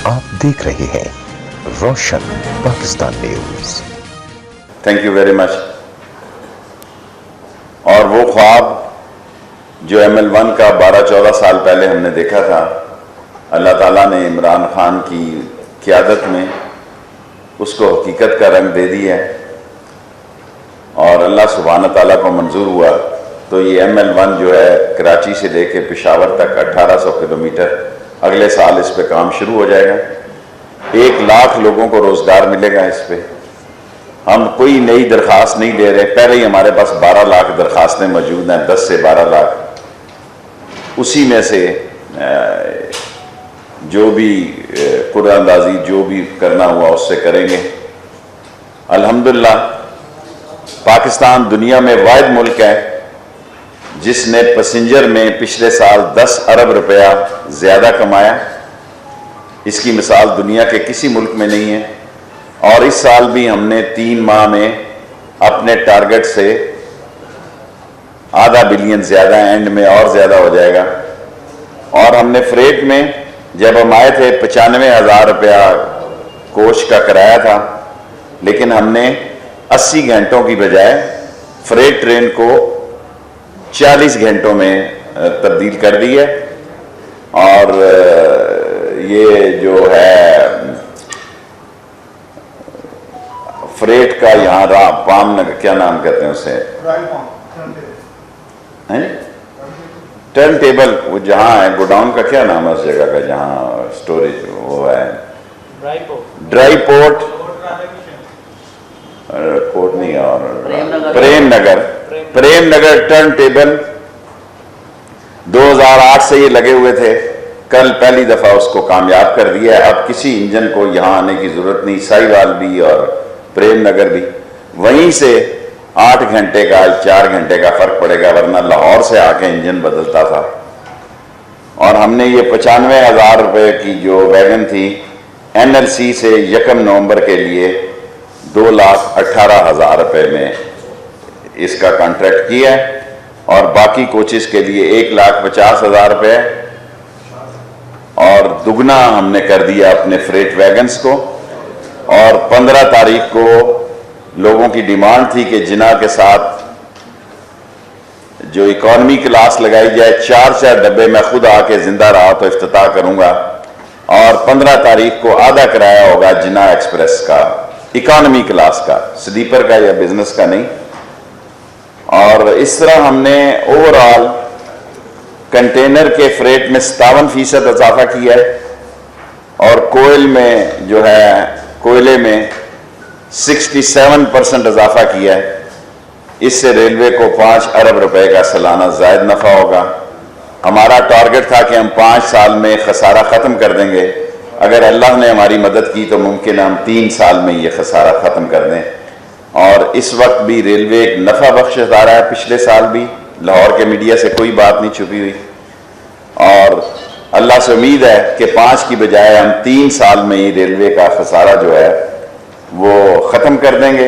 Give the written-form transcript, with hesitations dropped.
आप देख रहे हैं Roshan Pakistan news. Thank you very much. और वो ख्वाब जो ML1 का 12-14 साल पहले हमने देखा था, अल्लाह ताला ने इमरान खान की क़यादत में उसको हकीकत का रंग दे दिया है और अल्लाह सुब्हान ताला को मंजूर हुआ तो ये ML1 जो है कराची से लेके पेशावर तक 1800 किलोमीटर, अगले साल इस पे काम शुरू हो जाएगा। 1 लाख लोगों को रोज़गार मिलेगा इस पे। हम कोई नई दरख्वास्त नहीं दे रहे, पहले ही हमारे पास 12 लाख दरख्वास्तें मौजूद हैं, 10 से 12 लाख। उसी में से जो भी कुरानंदाजी जो भी करना हुआ उससे करेंगे। अल्हम्दुलिल्लाह पाकिस्तान दुनिया में वाहिद मुल्क है जिसने पैसेंजर में पिछले साल 10 अरब रुपया ज़्यादा कमाया। इसकी मिसाल दुनिया के किसी मुल्क में नहीं है। और इस साल भी हमने 3 माह में अपने टारगेट से आधा बिलियन ज़्यादा, एंड में और ज़्यादा हो जाएगा। और हमने फ्रेट में जब हम आए थे 95,000 रुपया कोच का किराया था, लेकिन हमने 80 घंटों की बजाय फ्रेट ट्रेन को 40 घंटों में तब्दील कर दी है। और ये जो है फ्रेट का यहाँ पाम नगर, क्या नाम कहते हैं उसे, टर्न टेबल, वो जहाँ है गोडाउन का क्या नाम है उस जगह का जहाँ स्टोरेज वो है, ड्राई पोर्ट नहीं, और प्रेम नगर टर्न टेबल 2008 से ये लगे हुए थे। कल पहली दफा उसको कामयाब कर दिया है। अब किसी इंजन को यहाँ आने की जरूरत नहीं, साहिवाल भी और प्रेम नगर भी। वहीं से 8 घंटे का 4 घंटे का फर्क पड़ेगा, वरना लाहौर से आके इंजन बदलता था। और हमने ये 95,000 रुपये की जो वैगन थी NLC से 1 नवंबर के लिए 2,18,000 रुपये में इसका कॉन्ट्रैक्ट किया है। और बाकी कोचेस के लिए 1,50,000 रुपये और दुगना हमने कर दिया अपने फ्रेट वैगन्स को। और 15 तारीख को लोगों की डिमांड थी कि जिना के साथ जो इकॉनमी क्लास लगाई जाए, 4 डब्बे, मैं खुद आके जिंदा रहा तो इफ्तिताह करूंगा। और 15 तारीख को आधा किराया होगा जिना एक्सप्रेस का, इकॉनमी क्लास का, स्लीपर का या बिजनेस का नहीं। और इस तरह हमने ओवरऑल कंटेनर के फ्रेट में 57% इजाफा किया है। और कोयल में जो है, कोयले में 67% इजाफा किया है। इससे रेलवे को 5 अरब रुपए का सालाना जायद नफा होगा। हमारा टारगेट था कि हम 5 साल में खसारा ख़त्म कर देंगे। अगर अल्लाह ने हमारी मदद की तो मुमकिन है हम 3 साल में ये खसारा ख़त्म कर दें। और इस वक्त भी रेलवे एक नफ़ा बख्श आ रहा है, पिछले साल भी। लाहौर के मीडिया से कोई बात नहीं छुपी हुई। और अल्लाह से उम्मीद है कि 5 की बजाय हम 3 साल में ही रेलवे का खसारा जो है वो ख़त्म कर देंगे।